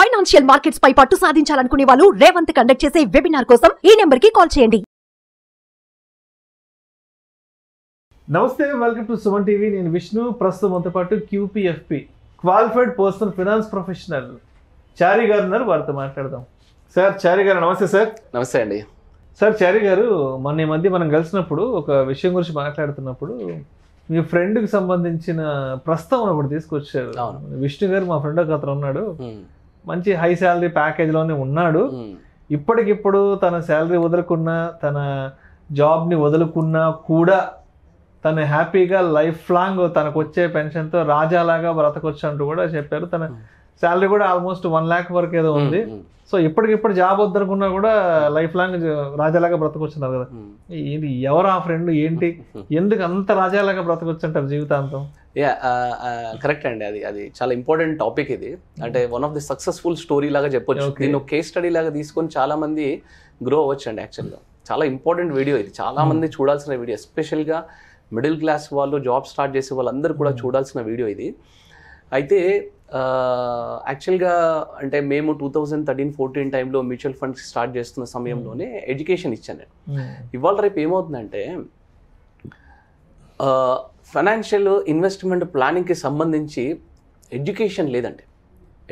Financial markets పై పట్టు సాధించాలనుకునే వాళ్ళు Revanth conduct చేసే వెబినార్ కోసం ఈ నెంబర్ కి కాల్ చేయండి. నమస్తే, వెల్కమ్ టు సుమన్ టీవీ. నేను విష్ణు. ప్రస్తుతం మనతో పాటు QPFP qualified personal finance professional Chari garu ఉన్నారు. వారితో మాట్లాడదాం. సార్ చారి గారు నమస్తే. సార్ నమస్తే అండి. సార్ చారి గారు, మొన్న ఈ మధ్య మనం కలిసినప్పుడు ఒక విషయం గురించి మాట్లాడుతున్నప్పుడు మీ ఫ్రెండ్కి సంబంధించిన ప్రస్తావన ఒకటి తీసుకొచ్చారు. విష్ణు గారు మా ఫ్రెండ్ ఒక అతను ఉన్నాడు, మంచి హై శాలరీ ప్యాకేజ్లోనే ఉన్నాడు, ఇప్పటికిప్పుడు తన శాలరీ వదులుకున్నా తన జాబ్ని వదులుకున్నా కూడా తను హ్యాపీగా లైఫ్ లాంగ్ తనకు వచ్చే పెన్షన్తో రాజాలాగా బ్రతకొచ్చు అంటూ కూడా చెప్పారు. తన శాలరీ కూడా ఆల్మోస్ట్ 1 lakh వరకు ఏదో ఉంది. సో ఇప్పటికిప్పుడు జాబ్ వద్దనుకున్నా కూడా లైఫ్ లాంగ్ రాజాలాగా బ్రతకొచ్చున్నారు కదా. ఏంటి, ఎవరు ఆ ఫ్రెండ్, ఏంటి, ఎందుకు అంత రాజాలాగా బ్రతకొచ్చు అంటారు జీవితాంతం? కరెక్ట్ అండి. అది చాలా ఇంపార్టెంట్ టాపిక్. ఇది అంటే one of the successful story లాగా చెప్పొచ్చు. దీన్ని ఒక కేస్ స్టడీ లాగా తీసుకొని చాలా మంది గ్రో అవ్వచ్చు అండి. యాక్చువల్గా చాలా ఇంపార్టెంట్ వీడియో ఇది. చాలా మంది చూడాల్సిన వీడియో, ఎస్పెషల్గా మిడిల్ క్లాస్ వాళ్ళు, జాబ్ స్టార్ట్ చేసే వాళ్ళందరూ కూడా చూడాల్సిన వీడియో ఇది. అయితే యాక్చువల్గా అంటే మేము 2013-14 టైంలో మ్యూచువల్ ఫండ్స్ స్టార్ట్ చేస్తున్న సమయంలోనే ఎడ్యుకేషన్ ఇచ్చాను నేను. ఇవాళ రేపు ఏమవుతుందంటే ఫైనాన్షియల్ ఇన్వెస్ట్మెంట్ ప్లానింగ్కి సంబంధించి ఎడ్యుకేషన్ లేదండి.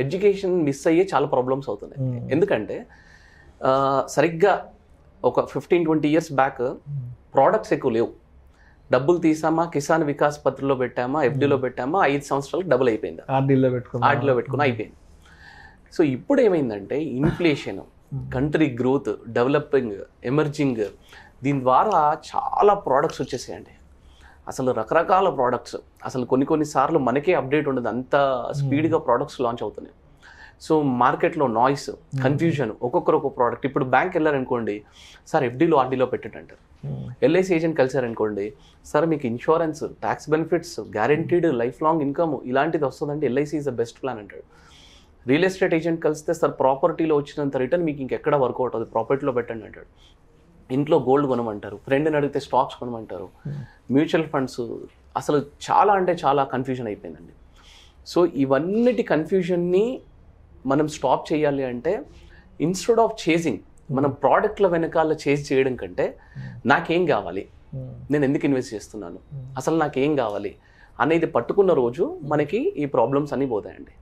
ఎడ్యుకేషన్ మిస్ అయ్యే చాలా ప్రాబ్లమ్స్ అవుతున్నాయి. ఎందుకంటే సరిగ్గా ఒక 15-20 ఇయర్స్ బ్యాక్ ప్రోడక్ట్స్ ఎక్కువ లేవు. డబ్బులు తీసామా, కిసాన్ వికాస్ పత్రిలో పెట్టామా, FDలో పెట్టామా, 5 సంవత్సరాలకు డబుల్ అయిపోయింది, ఆర్డీలో పెట్టుకుని అయిపోయింది. సో ఇప్పుడు ఏమైందంటే inflation, country growth, developing, emerging, దీని ద్వారా చాలా ప్రోడక్ట్స్ వచ్చేసాయండి. అసలు రకరకాల ప్రోడక్ట్స్, అసలు కొన్ని సార్లు మనకే అప్డేట్ ఉండదు, అంత స్పీడ్గా ప్రోడక్ట్స్ లాంచ్ అవుతున్నాయి. సో మార్కెట్లో నాయిస్, కన్ఫ్యూజన్, ఒక్కొక్కరు ఒక్కొక్క ప్రోడక్ట్. ఇప్పుడు బ్యాంక్ వెళ్ళారనుకోండి, సార్ FDలో ఆర్డీలో పెట్టండి అంటారు. LIC ఏజెంట్ కలిసారనుకోండి, సార్ మీకు insurance, tax benefits, guaranteed life long income ఇలాంటిది వస్తుందంటే LIC is the best plan అంటాడు. రియల్ ఎస్టేట్ ఏజెంట్ కలిస్తే, సార్ ప్రాపర్టీలో వచ్చినంత రిటర్న్ మీకు ఇంకెక్కడ వర్కౌట్ అవుతుంది, ప్రాపర్టీలో పెట్టండి అంటాడు. ఇంట్లో గోల్డ్ కొనమంటారు, ఫ్రెండ్ని అడిగితే స్టాక్స్ కొనమంటారు, మ్యూచువల్ ఫండ్స్. అసలు చాలా అంటే చాలా కన్ఫ్యూజన్ అయిపోయిందండి. సో ఇవన్నిటి కన్ఫ్యూజన్ని మనం స్టాప్ చేయాలి అంటే, ఇన్స్టెడ్ ఆఫ్ చేసింగ్, మనం ప్రోడక్ట్ల వెనకాల చేజ్ చేయడం కంటే నాకేం కావాలి, నేను ఎందుకు ఇన్వెస్ట్ చేస్తున్నాను, అసలు నాకేం కావాలి అనేది పట్టుకున్న రోజు మనకి ఈ ప్రాబ్లమ్స్ అన్నీ పోతాయండి.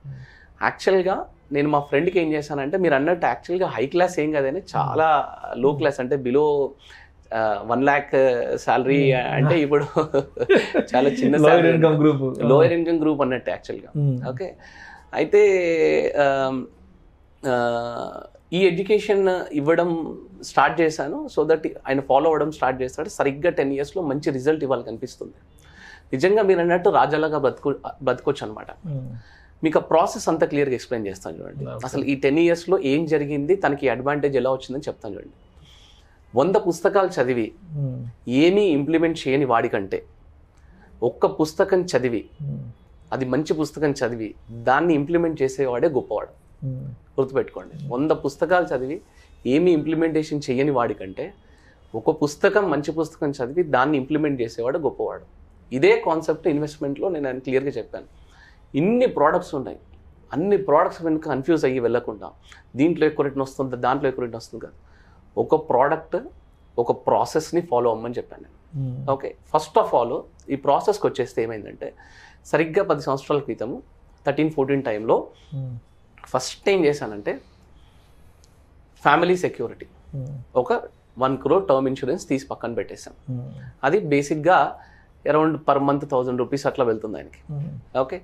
యాక్చువల్గా నేను మా ఫ్రెండ్కి ఏం చేశానంటే, మీరు అన్నట్టు యాక్చువల్గా హై క్లాస్ ఏం కాదని, చాలా లో క్లాస్ అంటే బిలో 1 lakh శాలరీ అంటే ఇప్పుడు చాలా చిన్న లోయర్ ఇన్కమ్ గ్రూప్ అన్నట్టు యాక్చువల్గా. ఓకే, అయితే ఈ ఎడ్యుకేషన్ ఇవ్వడం స్టార్ట్ చేశాను. సో దట్ ఆయన ఫాలో అవ్వడం స్టార్ట్ చేస్తాడు. సరిగ్గా 10 yearsలో మంచి రిజల్ట్ ఇవ్వాలి కనిపిస్తుంది. నిజంగా మీరు అన్నట్టు రాజాలాగా బతకొచ్చు అనమాట. మీకు ఆ ప్రాసెస్ అంతా క్లియర్గా ఎక్స్ప్లెయిన్ చేస్తాను చూడండి. అసలు ఈ 10 yearsలో ఏం జరిగింది, తనకి అడ్వాంటేజ్ ఎలా వచ్చిందని చెప్తాను చూడండి. 100 పుస్తకాలు చదివి ఏమీ ఇంప్లిమెంట్ చేయని వాడికంటే, ఒక్క పుస్తకం చదివి, అది మంచి పుస్తకం చదివి దాన్ని ఇంప్లిమెంట్ చేసేవాడే గొప్పవాడు. గుర్తుపెట్టుకోండి, 100 పుస్తకాలు చదివి ఏమీ ఇంప్లిమెంటేషన్ చేయని వాడికంటే, ఒక పుస్తకం, మంచి పుస్తకం చదివి దాన్ని ఇంప్లిమెంట్ చేసేవాడు గొప్పవాడు. ఇదే కాన్సెప్ట్ ఇన్వెస్ట్మెంట్లో నేను ఆయన క్లియర్గా చెప్పాను. ఇన్ని ప్రోడక్ట్స్ ఉన్నాయి, అన్ని ప్రోడక్ట్స్ వెనుక కన్ఫ్యూజ్ అయ్యి వెళ్ళకుండా, దీంట్లో ఎక్కువ రిటర్న్ వస్తుంది, దాంట్లో ఎక్కువ రిటర్న్ వస్తుంది కాదు, ఒక ప్రోడక్ట్, ఒక ప్రాసెస్ని ఫాలో అవ్వమని చెప్పాను నేను. ఓకే, ఫస్ట్ ఆఫ్ ఆల్ ఈ ప్రాసెస్కి వచ్చేస్తే ఏమైందంటే, సరిగ్గా 10 సంవత్సరాల క్రితము 13-14 టైంలో ఫస్ట్ ఏం చేశానంటే, ఫ్యామిలీ సెక్యూరిటీ ఒక 1 crore టర్మ్ ఇన్సూరెన్స్ తీసి పక్కన పెట్టేశాను. అది బేసిక్గా అరౌండ్ పర్ మంత్ 1000 rupees అట్లా వెళ్తుంది ఆయనకి. ఓకే,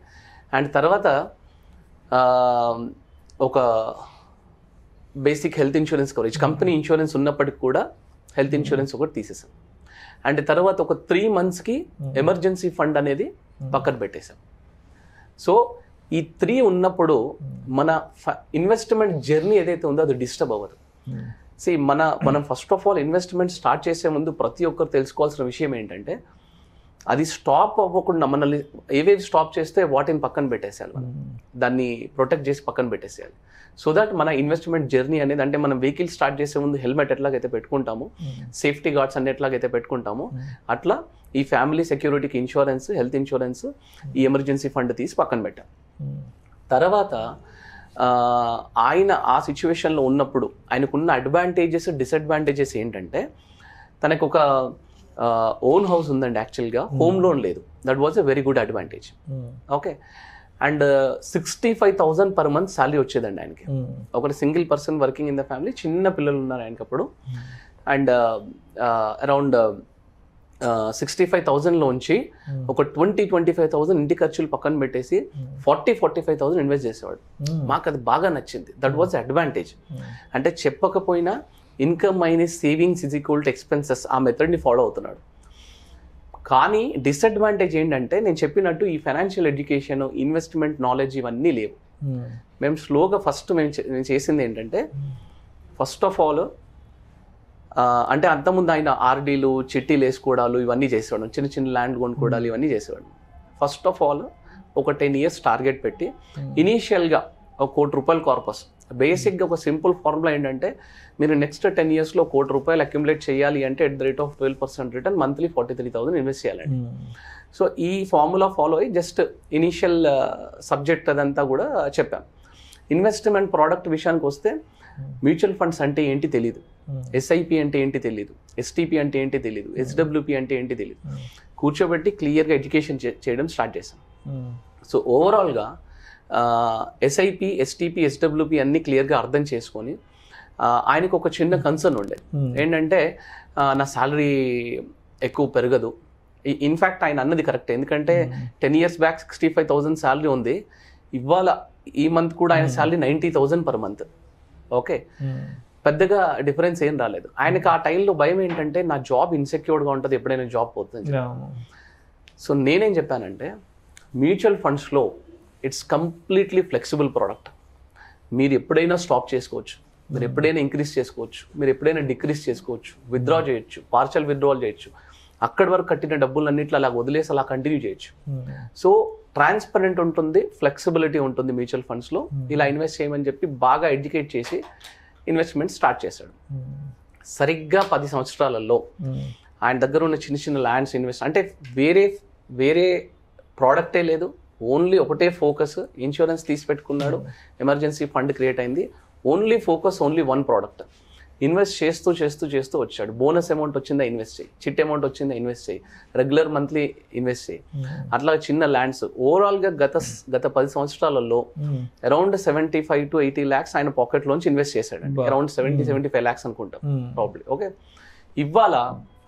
అండ్ తర్వాత ఒక basic health insurance coverage, company insurance ఉన్నప్పటికి కూడా హెల్త్ ఇన్సూరెన్స్ ఒకటి తీసేసాం. అండ్ తర్వాత ఒక 3 monthsకి ఎమర్జెన్సీ ఫండ్ అనేది పక్కన పెట్టేశాం. సో ఈ 3 ఉన్నప్పుడు మన ఇన్వెస్ట్మెంట్ జర్నీ ఏదైతే ఉందో అది డిస్టర్బ్ అవ్వదు. మనం first of all investment start చేసే ముందు ప్రతి ఒక్కరు తెలుసుకోవాల్సిన విషయం ఏంటంటే, అది స్టాప్ అవ్వకుండా మనల్ని ఏవేవి స్టాప్ చేస్తే వాటిని పక్కన పెట్టేసేయాలి, మనం దాన్ని ప్రొటెక్ట్ చేసి పక్కన పెట్టేసేయాలి. సో దట్ మన ఇన్వెస్ట్మెంట్ జర్నీ అనేది, అంటే మనం వెహికల్ స్టార్ట్ చేసే ముందు హెల్మెట్ ఎట్లాగైతే పెట్టుకుంటాము, సేఫ్టీ గార్డ్స్ అన్ని ఎట్లాగైతే పెట్టుకుంటాము, అట్లా ఈ ఫ్యామిలీ సెక్యూరిటీకి ఇన్సూరెన్స్, హెల్త్ ఇన్సూరెన్స్, ఈ ఎమర్జెన్సీ ఫండ్ తీసి పక్కన పెట్టాం. తర్వాత ఆయన ఆ సిచ్యువేషన్లో ఉన్నప్పుడు ఆయనకున్న అడ్వాంటేజెస్ డిసడ్వాంటేజెస్ ఏంటంటే తనకు ఒక ఓన్ హౌస్ ఉందండి, యాక్చువల్గా హోమ్ లోన్ లేదు. That was a very good advantage. Okay, and 65,000 per month salary వచ్చేదండి ఆయనకి. ఒకటి single person working in the family, చిన్న పిల్లలు ఉన్నారు ఆయనకి అప్పుడు. అండ్ అరౌండ్ 65,000లోంచి ఒక 20-25,000 ఇంటి ఖర్చులు పక్కన పెట్టేసి 40-45,000 ఇన్వెస్ట్ చేసేవాడు. మాకు అది బాగా నచ్చింది. That was advantage. అంటే చెప్పకపోయినా income minus savings is equal to expenses, ఆ మెథడ్ని ఫాలో అవుతున్నాడు. కానీ డిసడ్వాంటేజ్ ఏంటంటే నేను చెప్పినట్టు ఈ ఫైనాన్షియల్ ఎడ్యుకేషన్, ఇన్వెస్ట్మెంట్ నాలెడ్జ్ ఇవన్నీ లేవు. మేము స్లోగా ఫస్ట్ నేను చేసింది ఏంటంటే, ఫస్ట్ ఆఫ్ ఆల్ అంటే అంతకుముందు ఆయన ఆర్డీలు, చిట్టీలు వేసుకోవడాలు ఇవన్నీ చేసేవాడు, చిన్న చిన్న ల్యాండ్ కొనుక్కోవడాలు ఇవన్నీ చేసేవాడు. ఫస్ట్ ఆఫ్ ఆల్ ఒక 10 years టార్గెట్ పెట్టి ఇనీషియల్గా ఒక ₹1 కోటి కార్పస్. బేసిక్గా ఒక సింపుల్ ఫార్ములా ఏంటంటే, మీరు నెక్స్ట్ 10 yearsలో ₹1 కోటి అక్యుములేట్ చేయాలి అంటే at the rate of 12% return monthly 43,000 invest చేయాలండి. సో ఈ ఫార్ములా ఫాలో అయ్యి జస్ట్ ఇనీషియల్ సబ్జెక్ట్ అదంతా కూడా చెప్పాం. ఇన్వెస్ట్మెంట్ ప్రోడక్ట్ విషయానికి వస్తే మ్యూచువల్ ఫండ్స్ అంటే ఏంటి తెలియదు, ఎస్ఐపి అంటే ఏంటి తెలియదు, ఎస్టీపీ అంటే ఏంటి తెలియదు, ఎస్డబ్ల్యూపీ అంటే ఏంటి తెలియదు. కూర్చోబెట్టి క్లియర్గా ఎడ్యుకేషన్ చేయడం స్టార్ట్ చేశాం. సో ఓవరాల్గా ఎస్ఐపి, ఎస్టీపీ, ఎస్డబ్ల్యూపీ అన్నీ క్లియర్గా అర్థం చేసుకొని ఆయనకు ఒక చిన్న కన్సర్న్ ఉండే ఏంటంటే, నా శాలరీ ఎక్కువ పెరగదు. ఇన్ఫ్యాక్ట్ ఆయన అన్నది కరెక్ట్, ఎందుకంటే 10 years బ్యాక్ 65,000 శాలరీ ఉంది. ఇవాళ ఈ మంత్ కూడా ఆయన శాలరీ 90,000 per month. ఓకే, పెద్దగా డిఫరెన్స్ ఏం రాలేదు. ఆయనకు ఆ టైంలో భయం ఏంటంటే, నా జాబ్ ఇన్సెక్యూర్డ్గా ఉంటుంది, ఎప్పుడైనా జాబ్ పోతుంది. సో నేనేం చెప్పానంటే, మ్యూచువల్ ఫండ్స్లో ఇట్స్ కంప్లీట్లీ ఫ్లెక్సిబుల్ ప్రోడక్ట్. మీరు ఎప్పుడైనా స్టాప్ చేసుకోవచ్చు, మీరు ఎప్పుడైనా ఇంక్రీజ్ చేసుకోవచ్చు, మీరు ఎప్పుడైనా డిక్రీజ్ చేసుకోవచ్చు, విత్డ్రా చేయొచ్చు, పార్షల్ విత్డ్రాల్ చేయొచ్చు, అక్కడి వరకు కట్టిన డబ్బులు అన్నిట్లో అలా వదిలేసి అలా కంటిన్యూ చేయొచ్చు. సో ట్రాన్స్పరెంట్ ఉంటుంది, ఫ్లెక్సిబిలిటీ ఉంటుంది మ్యూచువల్ ఫండ్స్లో. ఇలా ఇన్వెస్ట్ చేయమని చెప్పి బాగా ఎడ్యుకేట్ చేసి ఇన్వెస్ట్మెంట్ స్టార్ట్ చేశాడు. సరిగ్గా 10 సంవత్సరాలలో ఆయన దగ్గర ఉన్న చిన్న చిన్న ల్యాండ్స్ ఇన్వెస్ట్, అంటే వేరే ప్రోడక్టే లేదు, ఓన్లీ ఒకటే ఫోకస్. ఇన్సూరెన్స్ తీసి పెట్టుకున్నాడు, ఎమర్జెన్సీ ఫండ్ క్రియేట్ అయింది, only focus, only one product. Invest చేస్తూ చేస్తూ చేస్తూ వచ్చాడు. బోనస్ అమౌంట్ వచ్చిందా ఇన్వెస్ట్ చేయి, చిట్ అమౌంట్ వచ్చిందా ఇన్వెస్ట్ చేయి, రెగ్యులర్ మంత్లీ ఇన్వెస్ట్ చేయి, అట్లా చిన్న ల్యాండ్స్. ఓవరాల్గా గత 10 సంవత్సరాలలో అరౌండ్ 75 to 80 lakhs ఆయన పాకెట్ లోంచి ఇన్వెస్ట్ చేశాడు. అరౌండ్ 70-75 lakhs అనుకుంటాం ప్రాబ్లీ. ఓకే, ఇవాళ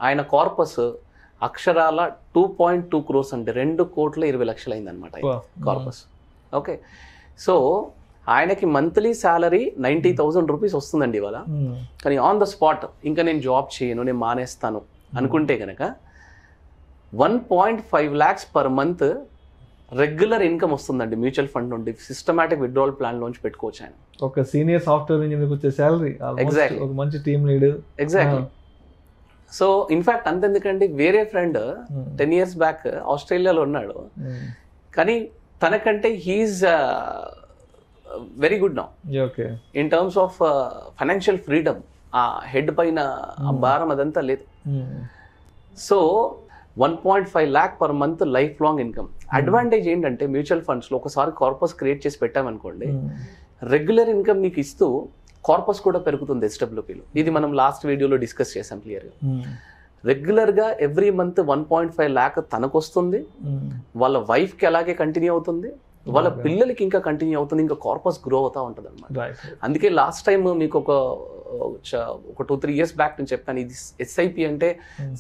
ఆయన కార్పస్ అక్షరాల 2.2 crores అంటే 2,20,00,000 అయిందనమాట కార్పస్. ఓకే, సో ఆయనకి మంత్లీ శాలరీ 90,000 రూపీస్ వస్తుందండి ఇవాళ. కానీ ఆన్ ద స్పాట్ ఇంకా నేను జాబ్ చేయను, నేను మానేస్తాను అనుకుంటే కనుక 1.5 lakhs per month regular income వస్తుందండి మ్యూచువల్ ఫండ్ నుండి. సిస్టమాటిక్ విత్డ్రావల్ ప్లాన్ లోంచి పెట్టుకోవచ్చు ఆయన. ఒక సీనియర్ సాఫ్ట్వేర్ ఇంజనీర్ వచ్చే శాలరీ, ఎగ్జాక్ట్లీ, ఒక మంచి team lead. Exactly. So in fact అంతెందుకండి, వేరే ఫ్రెండ్ 10 years బ్యాక్ ఆస్ట్రేలియాలో ఉన్నాడు, కానీ తనకంటే he's very good now in terms of financial freedom. ఆ హెడ్ పైన ఆ భారం అదంతా లేదు. So 1.5 lakh per month life long income. Advantage ఏంటంటే, మ్యూచువల్ ఫండ్స్లో ఒకసారి కార్పస్ క్రియేట్ చేసి పెట్టామనుకోండి, రెగ్యులర్ ఇన్కమ్ మీకు ఇస్తూ కార్పస్ కూడా పెరుగుతుంది ఎస్డబ్ల్యూపీలో. ఇది మనం లాస్ట్ వీడియోలో డిస్కస్ చేసాం క్లియర్గా. రెగ్యులర్గా ఎవ్రీ మంత్ 1.5 lakh తనకు వస్తుంది, వాళ్ళ వైఫ్కి అలాగే కంటిన్యూ అవుతుంది, వాళ్ళ పిల్లలకి ఇంకా కంటిన్యూ అవుతుంది, ఇంకా కార్పస్ గ్రో అవుతూ ఉంటుంది అనమాట. అందుకే లాస్ట్ టైం మీకు ఒక 2-3 years బ్యాక్ నేను చెప్పాను, ఇది ఎస్ఐపి అంటే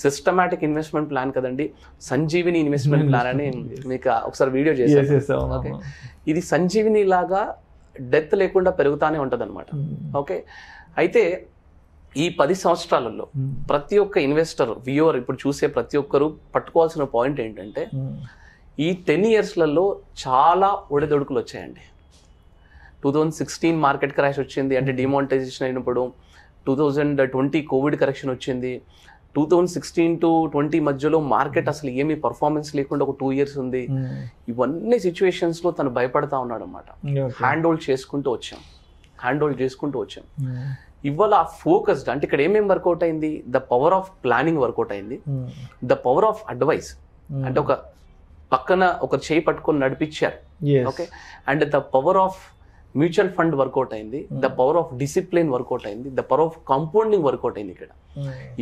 సిస్టమాటిక్ ఇన్వెస్ట్మెంట్ ప్లాన్ కదండి, సంజీవిని ఇన్వెస్ట్మెంట్ ప్లాన్ అని మీకు ఒకసారి వీడియో చేశాను. ఓకే, ఇది సంజీవిని లాగా డెత్ లేకుండా పెరుగుతానే ఉంటుంది అనమాట. ఓకే, అయితే ఈ 10 సంవత్సరాలలో ప్రతి ఒక్క ఇన్వెస్టర్, వ్యూవర్, ఇప్పుడు చూసే ప్రతి ఒక్కరు పట్టుకోవాల్సిన పాయింట్ ఏంటంటే, ఈ 10 yearsలలో చాలా ఒడిదొడుకులు వచ్చాయండి. 2016 మార్కెట్ క్రాష్ వచ్చింది, అంటే డిమానిటైజేషన్ అయినప్పుడు. 2020 కోవిడ్ కరెక్షన్ వచ్చింది. 2016 to 20 మధ్యలో మార్కెట్ అసలు ఏమీ పర్ఫార్మెన్స్ లేకుండా ఒక 2 years ఉంది. ఇవన్నీ సిచ్యువేషన్స్లో తను భయపడతా ఉన్నాడు అనమాట. హ్యాండ్ హోల్డ్ చేసుకుంటూ వచ్చాం. ఇవాళ ఫోకస్డ్, అంటే ఇక్కడ ఏమేమి వర్కౌట్ అయింది, the power of planning work out అయింది, ద పవర్ ఆఫ్ అడ్వైస్, అంటే ఒక పక్కన ఒక చేయి పట్టుకొని నడిపించారు. Okay, and the power of mutual fund work out అయింది, the power of discipline work out అయింది, the power of compounding work out అయింది. ఇక్కడ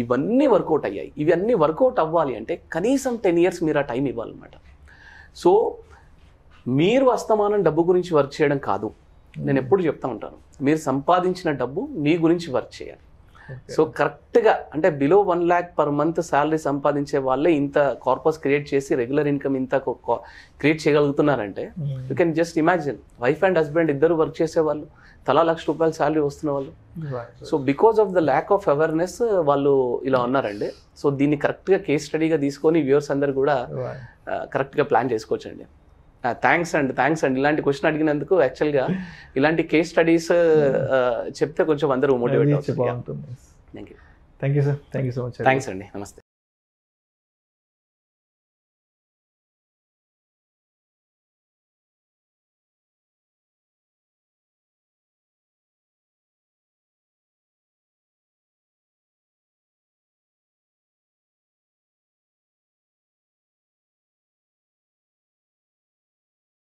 ఇవన్నీ వర్కౌట్ అయ్యాయి. ఇవన్నీ వర్కౌట్ అవ్వాలి అంటే కనీసం 10 years మీరు ఆ టైం ఇవ్వాలన్నమాట. సో మీరు అస్తమానం డబ్బు గురించి వర్క్ చేయడం కాదు, నేను ఎప్పుడు చెప్తా ఉంటాను, మీరు సంపాదించిన డబ్బు మీ గురించి వర్క్ చేయాలి. సో కరెక్ట్గా అంటే below 1 lakh per month salary సంపాదించే వాళ్ళే ఇంత కార్పస్ క్రియేట్ చేసి రెగ్యులర్ ఇన్కమ్ ఇంత క్రియేట్ చేయగలుగుతున్నారంటే you can just imagine. Wife and husband ఇద్దరు వర్క్ చేసేవాళ్ళు, తలా ₹1,00,000 శాలరీ వస్తున్న వాళ్ళు. So because of the lack of awareness వాళ్ళు ఇలా ఉన్నారండి. సో దీన్ని కరెక్ట్గా కేస్ స్టడీగా తీసుకొని వ్యూవర్స్ అందరు కూడా కరెక్ట్గా ప్లాన్ చేసుకోవచ్చండి. థ్యాంక్స్ అండి ఇలాంటి క్వశ్చన్ అడిగినందుకు. యాక్చువల్గా ఇలాంటి కేస్ స్టడీస్ చెప్తే కొంచెం అందరూ మోటివేట్ అవుతుంది. Thank you sir, thank you so much. Thanks అండి, నమస్తే.